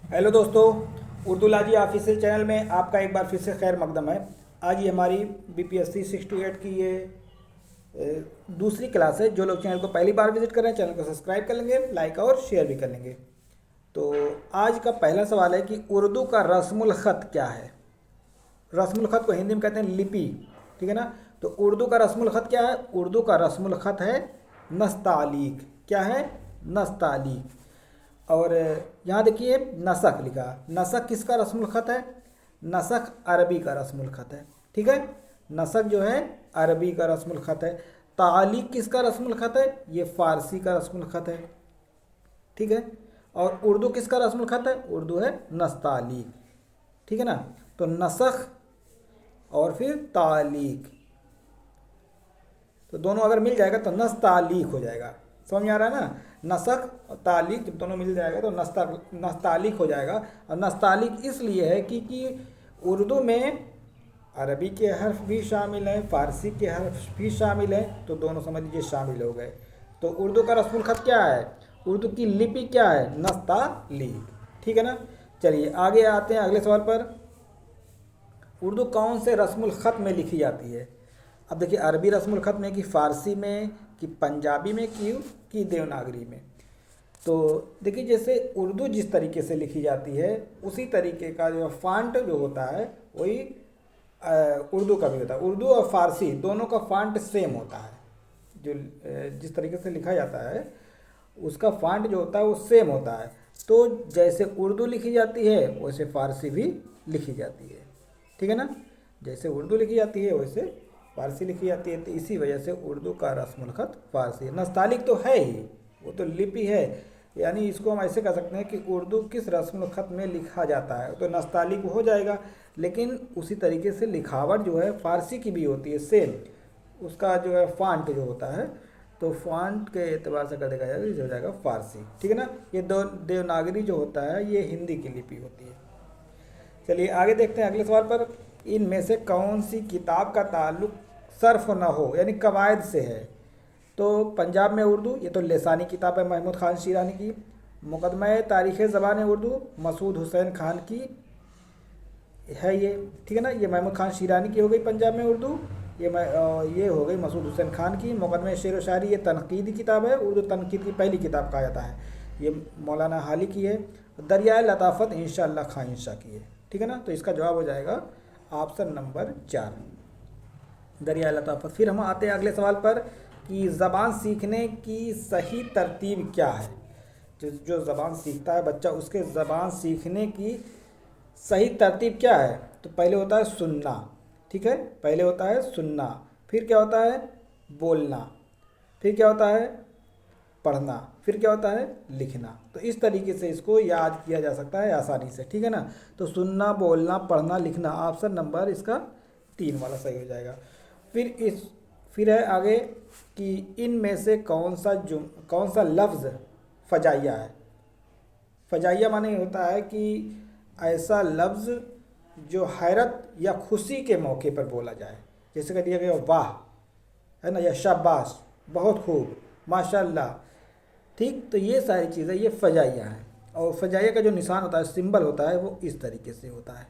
Hello दोस्तों, Urdu लाजी official channel में आपका एक बार फिर से खैर मकदम है। आज ये हमारी बीपीएससी 6 to 8 की ये दूसरी क्लास है। जो लोग चैनल को पहली बार विजिट कर रहे हैं चैनल को सब्सक्राइब कर लेंगे, लाइक और शेयर भी कर लेंगे। तो आज का पहला सवाल है कि उर्दू का रस्मुल ख़त क्या है। रस्मुल ख़त को हिंदी में कहते हैं लिपि, ठीक है ना। तो उर्दू का रस्मुल ख़त क्या है? उर्दू का रस्मुल ख़त है नस्तालीक। क्या है? नस्तालीक। और यहाँ देखिए नसक लिखा। नसक किसका रस्मुल ख़त है? नसक अरबी का रस्मुल ख़त है, ठीक है। नसक जो है अरबी का रस्मुल ख़त है। तालीक किसका रस्मुल ख़त है? ये फ़ारसी का रस्मुल ख़त है, ठीक है। और उर्दू किसका रस्मुल ख़त है? उर्दू है नस्तालीक, ठीक है ना। तो नसख और फिर तालीक, तो दोनों अगर मिल जाएगा तो नस्तालीक हो जाएगा। समझ में आ रहा है ना। नसख और तालीक जब दोनों मिल जाएगा तो नस्तालीक हो जाएगा। और नस्तालीक इसलिए है कि उर्दू में अरबी के हर्फ भी शामिल हैं, फ़ारसी के हर्फ भी शामिल हैं, तो दोनों समझ लीजिए शामिल हो गए। तो उर्दू का रस्मुल ख़त क्या है? उर्दू की लिपि क्या है? नस्तालीक, ठीक है ना। चलिए आगे आते हैं अगले सवाल पर। उर्दू कौन से रस्मुल ख़त में लिखी जाती है? अब देखिए अरबी रस्मुल ख़त में, कि फ़ारसी में, कि पंजाबी में, कि देवनागरी में। तो देखिए जैसे उर्दू जिस तरीके से लिखी जाती है उसी तरीके का जो फ़ॉन्ट जो होता है वही उर्दू का भी होता है। उर्दू और फ़ारसी दोनों का फ़ॉन्ट सेम होता है। जो जिस तरीके से लिखा जाता है उसका फ़ॉन्ट जो होता है वो सेम होता है। तो जैसे उर्दू लिखी जाती है वैसे फ़ारसी भी लिखी जाती है, ठीक है ना। जैसे उर्दू लिखी जाती है वैसे फ़ारसी लिखी जाती है। तो इसी वजह से उर्दू का रस्मुल ख़त फ़ारसी है। नस्तालिक तो है ही, वो तो लिपि है। यानी इसको हम ऐसे कह सकते हैं कि उर्दू किस रस्मुल ख़त में लिखा जाता है तो नस्तालिक हो जाएगा। लेकिन उसी तरीके से लिखावट जो है फ़ारसी की भी होती है सेम। उसका जो है फ़ॉन्ट जो होता है, तो फ़ॉन्ट के एतबार से अगर देखा जाएगा ये हो जाएगा फ़ारसी, ठीक है ना। ये दो देवनागरी जो होता है ये हिंदी की लिपि होती है। चलिए आगे देखते हैं अगले सवाल पर। इनमें से कौन सी किताब का ताल्लुक सर्फ न हो यानी कवायद से है? तो पंजाब में उर्दू, ये तो लेसानी किताब है महमूद ख़ान शिरानी की। मुकदमा तारीख़ ज़बान उर्दू मसूद हुसैन खान की है ये, ठीक है ना। ये महमूद ख़ान शिरानी की हो गई पंजाब में उर्दू। ये हो गई मसूद हुसैन खान की। मुकदमा शेर व शायरी ये तनकीदी किताब है, उर्दू तनकीद की पहली किताब कहा जाता है। ये मौलाना हाली की है। दरियाए लताफ़त इंशाअल्लाह खां इंशा की है, ठीक है ना। तो इसका जवाब हो जाएगा ऑप्शन नंबर 4, दरिया लताफ़त। फिर हम आते हैं अगले सवाल पर कि ज़बान सीखने की सही तरतीब क्या है। जो ज़बान सीखता है बच्चा उसके ज़बान सीखने की सही तरतीब क्या है? तो पहले होता है सुनना, ठीक है। पहले होता है सुनना, फिर क्या होता है? बोलना, फिर क्या होता है? पढ़ना, फिर क्या होता है? लिखना। तो इस तरीके से इसको याद किया जा सकता है आसानी से, ठीक है ना। तो सुनना, बोलना, पढ़ना, लिखना, ऑप्शन नंबर इसका 3 वाला सही हो जाएगा। फिर है आगे कि इनमें से कौन सा लफ्ज़ फ़जाइया है। फ़जाइया माने होता है कि ऐसा लफ्ज़ जो हैरत या खुशी के मौके पर बोला जाए। जैसे कह दिया गया वाह, है ना, या शाबाश, बहुत खूब, माशाल्लाह, ठीक। तो ये सारी चीज़ें ये फ़जाइया हैं। और फ़जाइया का जो निशान होता है, सिंबल होता है, वो इस तरीके से होता है,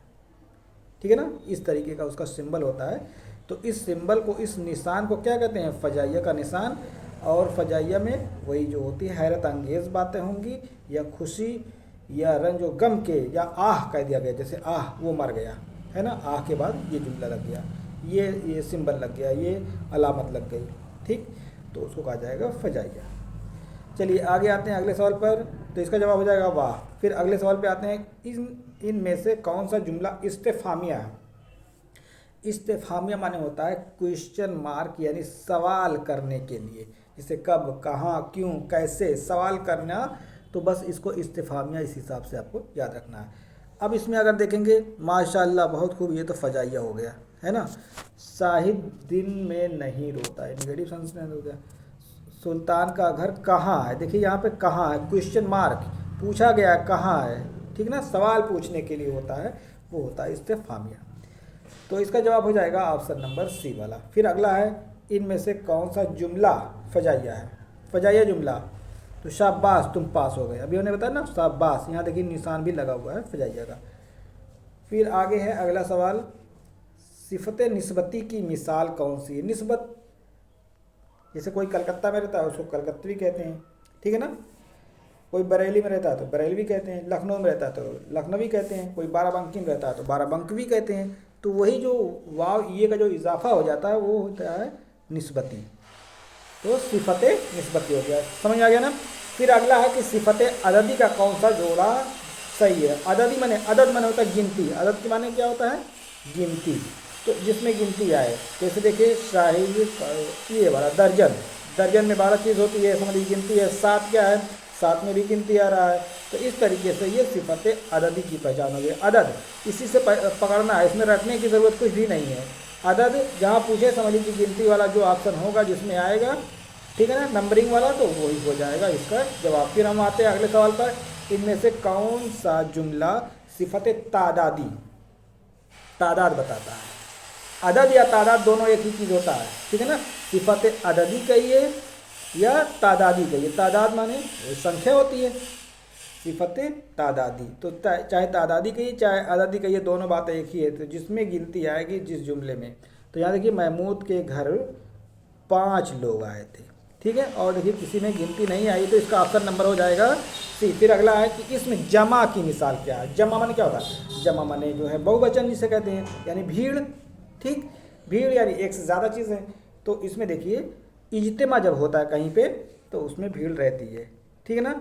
ठीक है ना। इस तरीके का उसका सिंबल होता है। तो इस सिंबल को, इस निशान को क्या कहते हैं? फ़जाइया का निशान। और फ़जाइया में वही जो होती है हैरत अंगेज़ बातें होंगी, या खुशी, या रंज व गम के, या आह कह दिया गया, जैसे आह वो मर गया, है ना, आह के बाद ये जुमला लग गया, ये सिंबल लग गया, ये अलामत लग गई, ठीक। तो उसको कहा जाएगा फ़जाइया। चलिए आगे आते हैं अगले सवाल पर। तो इसका जवाब हो जाएगा वाह। फिर अगले सवाल पे आते हैं, इनमें से कौन सा जुमला इस्तेफामिया है। इस्तेफामिया माने होता है क्वेश्चन मार्क, यानी सवाल करने के लिए, जैसे कब, कहाँ, क्यों, कैसे, सवाल करना। तो बस इसको इस्तेफामिया इस हिसाब से आपको याद रखना है। अब इसमें अगर देखेंगे माशाल्लाह बहुत खूब, ये तो फ़जाइया हो गया, है ना। साहिब दिन में नहीं रोता है, निगेटिव सेंस में हो गया। सुल्तान का घर कहाँ है, देखिए यहाँ पे कहाँ है, क्वेश्चन मार्क, पूछा गया है कहाँ है, ठीक ना, सवाल पूछने के लिए होता है, वो होता है इस्तेफामिया। तो इसका जवाब हो जाएगा ऑप्शन नंबर सी वाला। फिर अगला है, इनमें से कौन सा जुमला फ़जाइया है। फ़जाइया जुमला, तो शाबाश तुम पास हो गए। अभी उन्होंने बताया ना शाबाश, यहाँ देखिए निशान भी लगा हुआ है, फजाइएगा। फिर आगे है अगला सवाल, सिफत निस्बती की मिसाल कौन सी है? निस्बत, जैसे कोई कलकत्ता में रहता है उसको कलकत्तवी कहते हैं, ठीक है ना। कोई बरेली में रहता है तो बरेलवी कहते हैं, लखनऊ में रहता है तो लखनवी कहते हैं, कोई बाराबंकी में रहता है तो बाराबंकवी कहते हैं। तो वही जो वाव ये का जो इजाफा हो जाता है वो होता है निस्बती। तो सिफत निस्बती हो गया, समझ में आ गया ना। फिर अगला है कि सिफत अददी का कौन सा जोड़ा सही है? अददी माने, अदद माने होता है गिनती, अदद के माने क्या होता है? गिनती। तो जिसमें गिनती आए, जैसे देखिए शाहिद, ये वाला दर्जन, दर्जन में 12 चीज़ होती है, समझ लीजिए गिनती है। 7 क्या है? 7 में भी गिनती आ रहा है। तो इस तरीके से ये सिफत अददी की पहचान हो गई। अदद इसी से पकड़ना है, इसमें रखने की ज़रूरत कुछ भी नहीं है। अदद जहाँ पूछे समझ लीजिए गिनती वाला जो ऑप्शन होगा जिसमें आएगा, ठीक है ना, नंबरिंग वाला, तो वही हो जाएगा इसका जवाब। फिर हम आते हैं अगले सवाल पर, इनमें से कौन सा जुमला सिफत तादादी, तादाद बताता है? अदद या तादाद दोनों एक ही चीज़ होता है, ठीक है ना। सिफत अददी कहिए या तादादी कहिए, तादाद माने संख्या होती है, सिफत तादादी। तो चाहे तादादी कहिए चाहे अददी कहिए, दोनों बातें एक ही है। तो जिसमें गिनती आएगी जिस जुमले में, तो यहाँ देखिए महमूद के घर 5 लोग आए थे, ठीक है, और देखिए किसी में गिनती नहीं आई, तो इसका ऑप्शन नंबर हो जाएगा सी। फिर अगला है कि इसमें जमा की मिसाल क्या है? जमा माने क्या होता है? जमा माने जो है बहुवचन जिसे कहते हैं, यानी भीड़, ठीक, भीड़ यानी एक से ज़्यादा चीज़ है। तो इसमें देखिए इज्तिमा जब होता है कहीं पे तो उसमें भीड़ रहती है, ठीक है ना।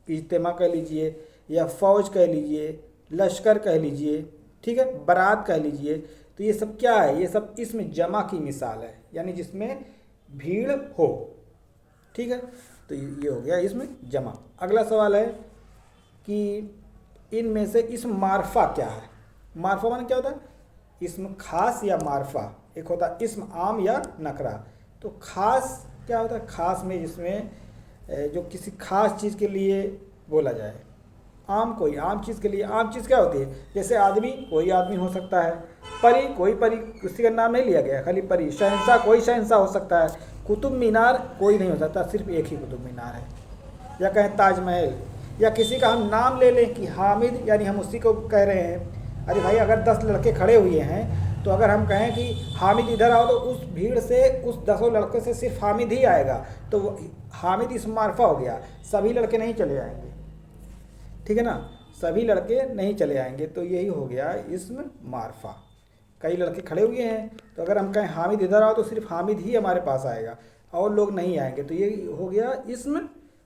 इज्तिमा कह लीजिए या फ़ौज कह लीजिए, लश्कर कह लीजिए, ठीक है, बारात कह लीजिए। तो ये सब क्या है? ये सब इसमें जमा की मिसाल है, यानी जिसमें भीड़ हो, ठीक है। तो ये हो गया इसमें जमा। अगला सवाल है कि इनमें से इसम मारफा क्या है? मारफा माने क्या होता है? इसम खास या मारफा, एक होता है इसम आम या नकरा। तो खास क्या होता है? खास में जिसमें जो किसी खास चीज़ के लिए बोला जाए। आम कोई आम चीज़ के लिए, आम चीज़ क्या होती है? जैसे आदमी, कोई आदमी हो सकता है, परी कोई परी, किसी का नाम नहीं लिया गया, खाली परी। शहंशाह कोई शहंशाह हो सकता है, कुतुब मीनार कोई नहीं हो सकता, सिर्फ एक ही कुतुब मीनार है। या कहें ताजमहल, या किसी का हम नाम ले लें कि हामिद, यानी हम उसी को कह रहे हैं। अरे भाई अगर 10 लड़के खड़े हुए हैं तो अगर हम कहें कि हामिद इधर आओ, तो उस भीड़ से उस 10 लड़कों से सिर्फ हामिद ही आएगा, तो हामिद इसम मारफा हो गया, सभी लड़के नहीं चले आएंगे, ठीक है ना, सभी लड़के नहीं चले आएंगे। तो यही हो गया इसम मारफा। कई लड़के खड़े हुए हैं तो अगर हम कहें हामिद इधर आओ तो सिर्फ हामिद ही हमारे पास आएगा और लोग नहीं आएंगे, तो ये हो गया इसम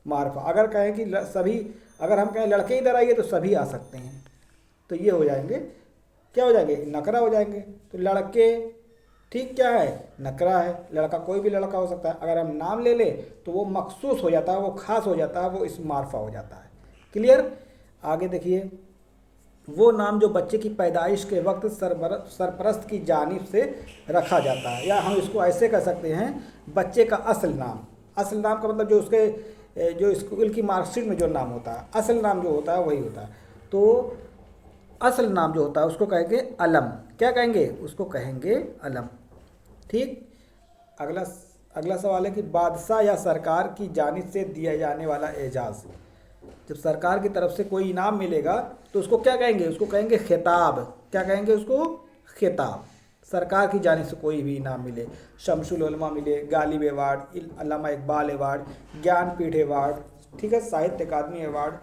मारफा। अगर कहें कि सभी, अगर हम कहें लड़के इधर आइए तो सभी आ सकते हैं, तो ये हो जाएंगे, क्या हो जाएंगे? नकरा हो जाएंगे। तो लड़के, ठीक, क्या है? नकरा है, लड़का कोई भी लड़का हो सकता है। अगर हम नाम ले लें तो वो मखसूस हो जाता है, वो खास हो जाता है, वो इसम मारफा हो जाता है। क्लियर? आगे देखिए, वो नाम जो बच्चे की पैदाइश के वक्त सरपरस्त की जानिब से रखा जाता है, या हम इसको ऐसे कह सकते हैं बच्चे का असल नाम। असल नाम का मतलब जो उसके जो स्कूल की मार्कशीट में जो नाम होता है, असल नाम जो होता है वही होता है। तो असल नाम जो होता है उसको कहेंगे अलम। क्या कहेंगे? उसको कहेंगे अलम, ठीक। अगला सवाल है कि बादशाह या सरकार की जानिब से दिया जाने वाला एजाज़, जब सरकार की तरफ से कोई इनाम मिलेगा तो उसको क्या कहेंगे? उसको कहेंगे खिताब। क्या कहेंगे उसको? खिताब। सरकार की जानिब से कोई भी इनाम मिले, शमसुल उलमा मिले, गालिब अवार्ड, अल्लामा इकबाल अवार्ड, ज्ञानपीठ अवार्ड, ठीक है, साहित्य अकादमी अवार्ड,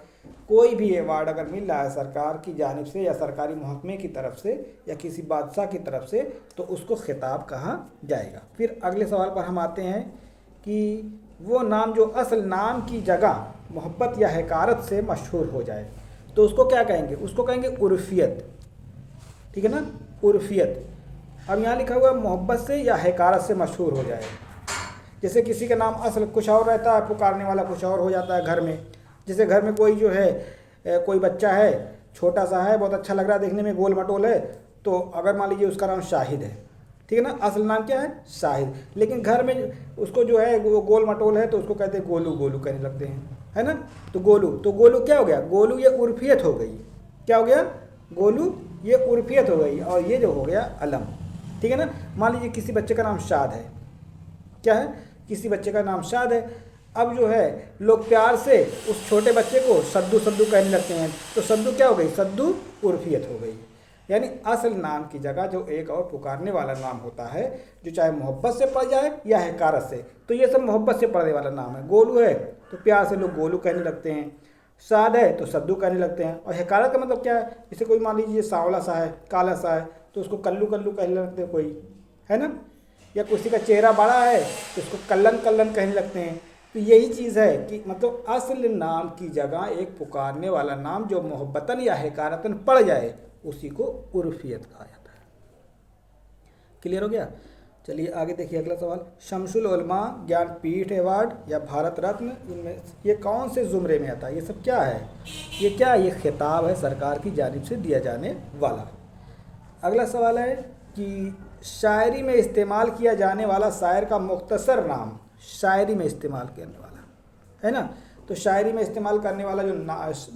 कोई भी अवार्ड अगर मिल रहा है सरकार की जानिब से या सरकारी महकमे की तरफ से या किसी बादशाह की तरफ से, तो उसको खिताब कहा जाएगा। फिर अगले सवाल पर हम आते हैं कि वो नाम जो असल नाम की जगह मोहब्बत या हकारत से मशहूर हो जाए, तो उसको क्या कहेंगे? उसको कहेंगे उर्फियत, ठीक है ना, उर्फियत। अब यहाँ लिखा हुआ है मोहब्बत से या हकारत से मशहूर हो जाए। जैसे किसी का नाम असल कुछ और रहता है, पुकारने वाला कुछ और हो जाता है घर में। जैसे घर में कोई जो है कोई बच्चा है, छोटा सा है, बहुत अच्छा लग रहा है देखने में, गोल मटोल है, तो अगर मान लीजिए उसका नाम शाहिद है, ठीक है ना, असल नाम क्या है? शाहिद। लेकिन घर में उसको जो है वो गोल मटोल है तो उसको कहते हैं गोलू, गोलू कहने लगते हैं, है ना। तो गोलू क्या हो गया? गोलू ये उर्फियत हो गई। क्या हो गया? गोलू ये उर्फियत हो गई, और ये जो हो गया अलम, ठीक है ना। मान लीजिए किसी बच्चे का नाम शाद है, क्या है? किसी बच्चे का नाम शाद है, अब जो है लोग प्यार से उस छोटे बच्चे को सद्दू सद्दू कहने लगते हैं, तो सद्दू क्या हो गई, सद्दू उर्फियत हो गई। यानी असल नाम की जगह जो एक और पुकारने वाला नाम होता है, जो चाहे मोहब्बत से पड़ जाए या हकारत से, तो ये सब मोहब्बत से पड़ने वाला नाम है। गोलू है तो प्यार से लोग गोलू कहने लगते हैं, साद है तो सद्दू कहने लगते हैं। और हकारत का मतलब क्या है, जैसे कोई मान लीजिए सांवला सा है, काला सा है, तो उसको कल्लू कल्लू कहने लगते हैं कोई, है ना। या किसी का चेहरा बड़ा है तो उसको कल्लन कल्लन कहने लगते हैं। तो यही चीज़ है कि मतलब असल नाम की जगह एक पुकारने वाला नाम जो मोहब्बतन या हकारतन पड़ जाए, उसी को उर्फियत कहा जाता है। क्लियर हो गया। चलिए आगे देखिए अगला सवाल, शमसुल उलमा ज्ञानपीठ अवार्ड या भारत रत्न, इनमें ये कौन से ज़ुमरे में आता है, ये सब क्या है, ये क्या है, ये खिताब है सरकार की जानिब से दिया जाने वाला। अगला सवाल है कि शायरी में इस्तेमाल किया जाने वाला शायर का मुख्तसर नाम, शायरी में इस्तेमाल करने वाला, है ना। तो शायरी में इस्तेमाल करने वाला जो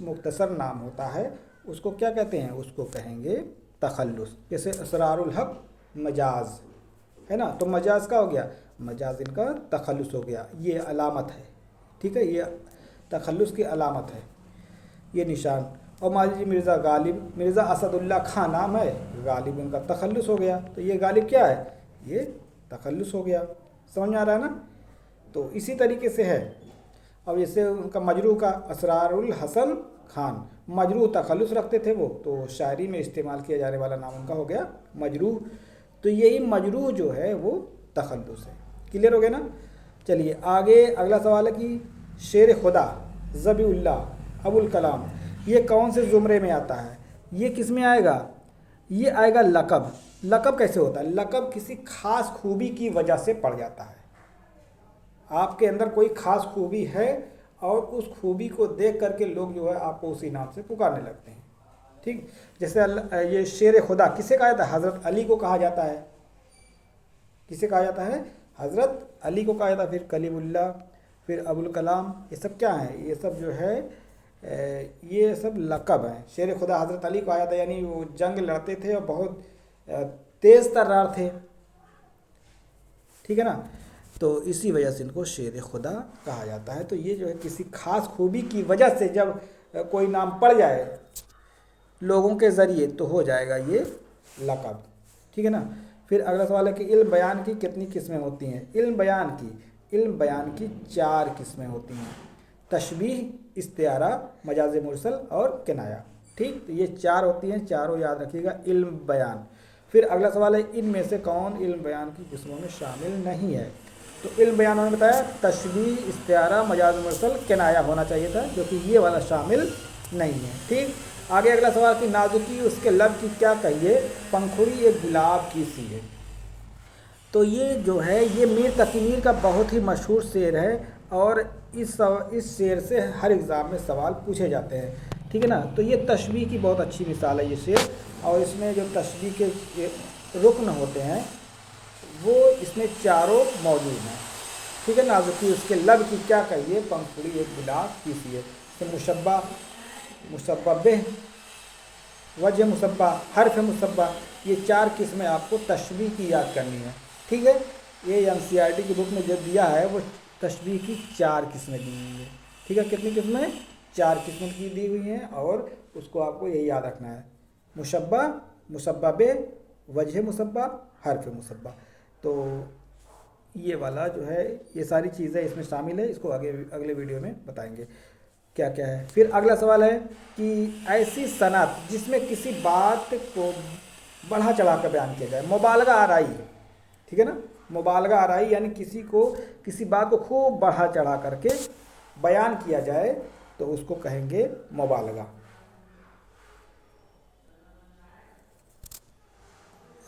मुख्तसर नाम होता है उसको क्या कहते हैं, उसको कहेंगे तखल्लुस। जैसे असरारुल हक मजाज, है ना, तो मजाज का हो गया, मजाज इनका तखल्लुस हो गया, ये अलामत है, ठीक है, ये तखल्लुस की अलामत है, ये निशान। और मान लीजिए मिर्ज़ा गालिब, मिर्ज़ा असदुल्ला खां नाम है, गालिब इनका तखल्लुस हो गया, तो ये गालिब क्या है, ये तखल्लुस हो गया। समझ में आ रहा है ना। तो इसी तरीके से है। अब जैसे उनका मजरू का असरारुल हसन खान, मजरू तखल्लुस रखते थे वो, तो शायरी में इस्तेमाल किया जाने वाला नाम उनका हो गया मजरू। तो यही मजरू जो है वो तखल्लुस है। क्लियर हो गया ना। चलिए आगे अगला सवाल है कि शेर खुदा ज़बीउल्लाह अबुल कलाम, ये कौन से ज़ुमरे में आता है, ये किस में आएगा, ये आएगा लक़ब। लक़ब कैसे होता है, लक़ब किसी खास खूबी की वजह से पड़ जाता है। आपके अंदर कोई ख़ास खूबी है और उस खूबी को देख करके लोग जो है आपको उसी नाम से पुकारने लगते हैं, ठीक। जैसे ये शेर खुदा किसे कहा जाता है, हज़रत अली को कहा जाता है। किसे कहा जाता है, हज़रत अली को कहा जाता है। फिर कलीमुल्लाह, फिर अबुल कलाम, ये सब क्या हैं, ये सब जो है ये सब लक़ब हैं। शेर खुदा हज़रत अली को कहा जाता है, यानी वो जंग लड़ते थे और बहुत तेज़ तर्रार थे, ठीक है ना। तो इसी वजह से इनको शेर खुदा कहा जाता है। तो ये जो है किसी खास खूबी की वजह से जब कोई नाम पड़ जाए लोगों के ज़रिए तो हो जाएगा ये लक़ब, ठीक है ना। फिर अगला सवाल है कि इल्म बयान की कितनी किस्में होती हैं। इल्म बयान की 4 किस्में होती हैं, तशबीह, इस्तिआरा, मजाज मुरसल और किनाया, ठीक। तो ये 4 होती हैं, चारों याद रखिएगा, इल्म बयान। फिर अगला सवाल है इनमें से कौन इल्म बयान की किस्मों में शामिल नहीं है। तो इल्म बयान उन्होंने बताया तशबीह, इस्तिआरा, मजाज मुरसल, किनाया होना चाहिए था, जो कि ये वाला शामिल नहीं है, ठीक। आगे अगला सवाल कि नाजुकी उसके लब की क्या कहिए, पंखुड़ी एक गुलाब की सी है। तो ये जो है ये मीर तकी मीर का बहुत ही मशहूर शेर है और इस शेर से हर एग्ज़ाम में सवाल पूछे जाते हैं, ठीक है ना। तो ये तशबीह की बहुत अच्छी मिसाल है ये शेर, और इसमें जो तशबीह के रुकन होते हैं वो इसमें चारों मौजूद हैं, ठीक है। नाजुकी उसके लब की क्या कहिए, पंखुड़ी एक गुलाब की सी है। तो मुशब्बा, मुशब्बह, वजह मुशब्बा, हर्फ मुशब्बा, ये 4 किस्में आपको तशबीह की याद करनी है, ठीक है। ये एनसीईआरटी की बुक में जो दिया है वो तशबीह की 4 किस्में दी हुई है, ठीक है। कितनी किस्में, 4 किस्में की दी हुई हैं और उसको आपको यही याद रखना है, मुशब्बा, मुशब्बह, वजह मुशब्बा, हर्फ मुशब्बा। तो ये वाला जो है ये सारी चीज़ें इसमें शामिल है, इसको आगे अगले वीडियो में बताएंगे क्या क्या है। फिर अगला सवाल है कि ऐसी सनअत जिसमें किसी बात को बढ़ा चढ़ा कर बयान किया जाए, मुबालगा आराई, ठीक है ना। मुबालगा आराई यानी किसी बात को खूब बढ़ा चढ़ा करके बयान किया जाए तो उसको कहेंगे मुबालगा।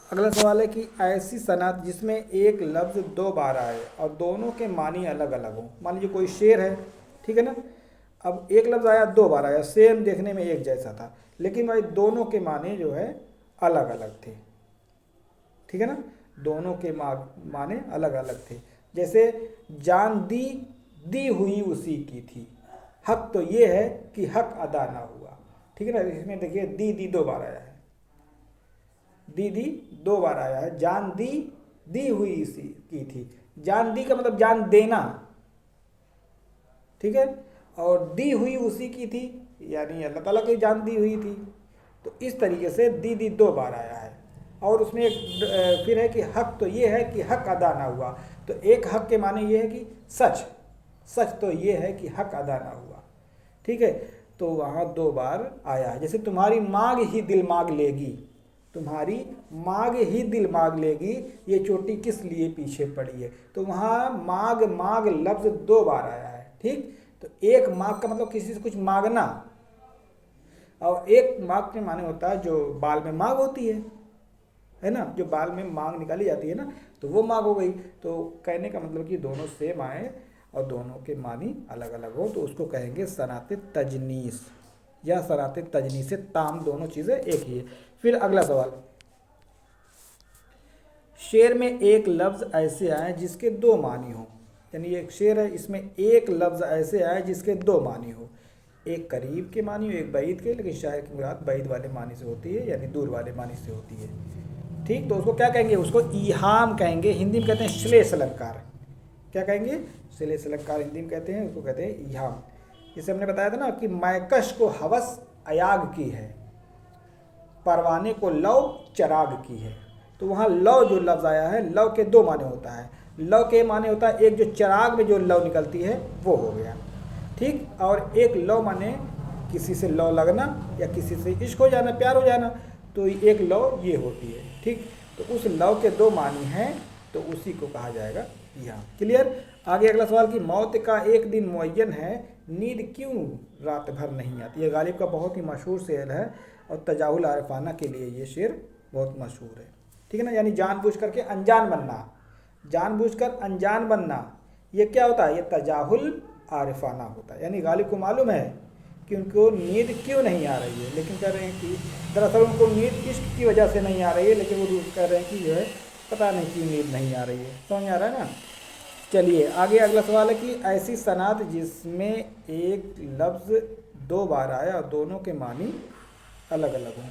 अगला सवाल है कि ऐसी सनअत जिसमें एक लफ्ज़ 2 बार आए और दोनों के मानी अलग अलग हों। मान लीजिए कोई शेर है, ठीक है ना, अब एक लफ्ज़ आया 2 बार आया, सेम देखने में एक जैसा था, लेकिन भाई दोनों के माने जो है अलग अलग थे, ठीक है ना, दोनों के माने अलग अलग थे। जैसे जान दी हुई उसी की थी, हक तो ये है कि हक अदा ना हुआ, ठीक है ना। इसमें देखिए दी 2 बार आया है, दी 2 बार आया है, जान दी हुई इसी की थी। जान दी का मतलब जान देना, ठीक है, और दी हुई उसी की थी, यानी अल्लाह ताला की जान दी हुई थी। तो इस तरीके से दी 2 बार आया है। और उसमें एक फिर है कि हक, तो ये है कि हक अदा ना हुआ। तो एक हक के माने ये है कि सच, सच तो ये है कि हक अदा ना हुआ। ठीक है, तो वहाँ 2 बार आया है। जैसे तुम्हारी मांग ही दिल मांग लेगी, तुम्हारी मांग ही दिल मांग लेगी, ये चोटी किस लिए पीछे पड़ी है। तो वहाँ मांग मांग लफ्ज़ 2 बार आया है। ठीक, तो एक मांग का मतलब किसी से कुछ मांगना, और एक मांग के माने होता है जो बाल में मांग होती है ना, जो बाल में मांग निकाली जाती है ना, तो वो मांग हो गई। तो कहने का मतलब कि दोनों सेम आए और दोनों के मानी अलग अलग हो, तो उसको कहेंगे सनात तजनीस या सनात तजनीस ताम, दोनों चीज़ें एक ही है। फिर अगला सवाल, शेर में एक लफ्ज़ ऐसे आए जिसके 2 मानी हो, यानी एक शेर है, इसमें एक लफ्ज़ ऐसे आए जिसके 2 मानी हो, एक करीब के मानी हो, एक बैद के, लेकिन शायर की मुराद बैद वाले मानी से होती है, यानी दूर वाले मानी से होती है। ठीक, तो उसको क्या कहेंगे, उसको ईहाम कहेंगे, हिंदी में कहते हैं श्लेष अलंकार। क्या कहेंगे, श्लेष अलंकार हिंदी में कहते हैं, उसको कहते हैं ईहाम। जैसे हमने बताया था ना कि मैकश को हवस अयाग की है, परवाने को लव चराग की है। तो वहाँ लव जो लफ्ज़ आया है, लव के 2 माने होता है। लव के माने होता है एक जो चराग में जो लव निकलती है वो हो गया। ठीक, और एक लव माने किसी से लव लगना या किसी से इश्क हो जाना, प्यार हो जाना, तो एक लव ये होती है। ठीक, तो उस लव के 2 मानी हैं, तो उसी को कहा जाएगा यहाँ। क्लियर। आगे अगला सवाल कि मौत का एक दिन मुअय्यन है, नींद क्यों रात भर नहीं आती। ये गालिब का बहुत ही मशहूर शेर है और तजाहुल आरिफाना के लिए ये शेर बहुत मशहूर है। ठीक है ना, यानी जानबूझ करके अनजान बनना, जानबूझकर अनजान बनना, ये क्या होता है, ये तजाहुल आरिफाना होता है। यानी गालिब को मालूम है कि उनको नींद क्यों नहीं आ रही है, लेकिन कह रहे हैं कि दरअसल उनको नींद इश्क की वजह से नहीं आ रही है, लेकिन वो कह रहे हैं कि जो है पता नहीं क्यों नींद नहीं आ रही है। समझ आ रहा है ना। चलिए आगे अगला सवाल है कि ऐसी सनात जिसमें एक लफ्ज़ 2 बार आया और दोनों के मानी अलग अलग हों।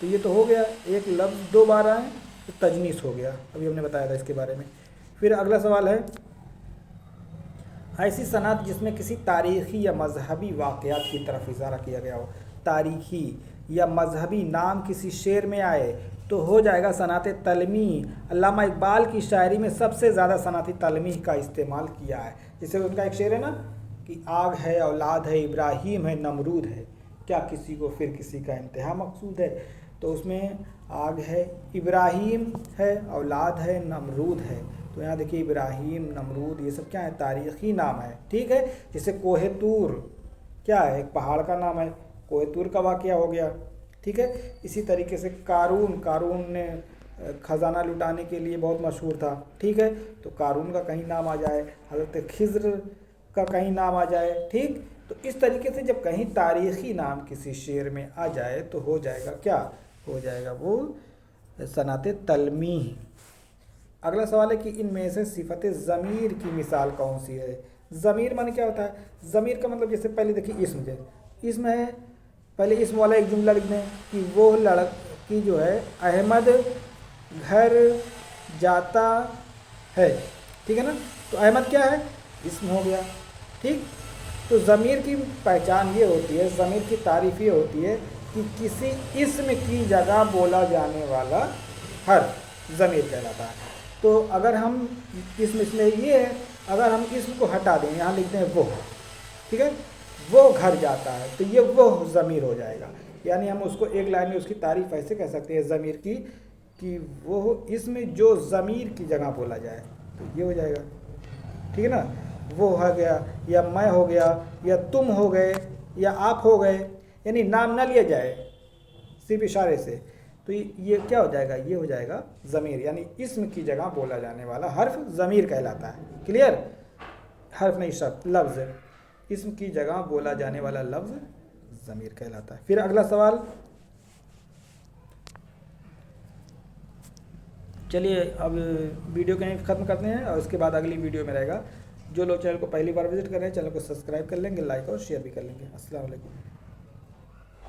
तो ये तो हो गया, एक लफ्ज़ 2 बार आए तो तजनीस हो गया, अभी हमने बताया था इसके बारे में। फिर अगला सवाल है, ऐसी सनात जिसमें किसी तारीख़ी या मजहबी वाक़यात की तरफ इशारा किया गया हो, तारीख़ी या मजहबी नाम किसी शेर में आए तो हो जाएगा सनात तलमी। अल्लामा इकबाल की शायरी में सबसे ज़्यादा सनात तलमी का इस्तेमाल किया है। जैसे उनका एक शेर है ना कि आग है, औलाद है, इब्राहीम है, नमरूद है, क्या किसी को फिर किसी का इंतहा मकसूद है। तो उसमें आग है, इब्राहीम है, औलाद है, नमरूद है। तो यहाँ देखिए इब्राहीम, नमरूद, ये सब क्या है, तारीख़ी नाम है। ठीक है, जैसे कोहे तूर क्या है, एक पहाड़ का नाम है, कोहे तूर का वाक़या हो गया। ठीक है, इसी तरीके से कारून, कारून ने ख़जाना लुटाने के लिए बहुत मशहूर था। ठीक है, तो कारून का कहीं नाम आ जाए, हज़रत खिज़्र का कहीं नाम आ जाए। ठीक, तो इस तरीके से जब कहीं तारीख़ी नाम किसी शेर में आ जाए तो हो जाएगा क्या, हो जाएगा वो सनात तलमी। अगला सवाल है कि इनमें से सिफत ज़मीर की मिसाल कौन सी है। ज़मीर माने क्या होता है, ज़मीर का मतलब जैसे पहले देखिए इस्म, इसमें है, पहले इस्म वाला एक जुमला लिख दें कि वो लड़की जो है अहमद घर जाता है। ठीक है ना, तो अहमद क्या है, इस्म हो गया। ठीक, तो ज़मीर की पहचान ये होती है, ज़मीर की तारीफ़ ये होती है कि किसी इस्म की जगह बोला जाने वाला हर्फ ज़मीर कहलाता है। तो अगर हम इसमें ये है, अगर हम इस्म को हटा दें, यहाँ लिखते हैं वो, ठीक है, वो घर जाता है, तो ये वो ज़मीर हो जाएगा। यानी हम उसको एक लाइन में उसकी तारीफ़ ऐसे कह सकते हैं ज़मीर की कि वो इसमें जो ज़मीर की जगह बोला जाए, तो ये हो जाएगा। ठीक है ना, वो हो गया, या मैं हो गया, या तुम हो गए, या आप हो गए, यानी नाम ना लिया जाए सिर्फ इशारे से, तो ये क्या हो जाएगा, ये हो जाएगा ज़मीर। यानी इस्म की जगह बोला जाने वाला हर्फ ज़मीर कहलाता है। क्लियर, हर्फ नहीं शब्द, लफ्ज़, इस्म की जगह बोला जाने वाला लफ्ज़ ज़मीर कहलाता है। फिर अगला सवाल, चलिए अब वीडियो कहीं ख़त्म करते हैं और उसके बाद अगली वीडियो में रहेगा। जो लोग चैनल को पहली बार विजिट कर रहे हैं, चैनल को सब्सक्राइब कर लेंगे, लाइक और शेयर भी कर लेंगे। अस्सलाम वालेकुम।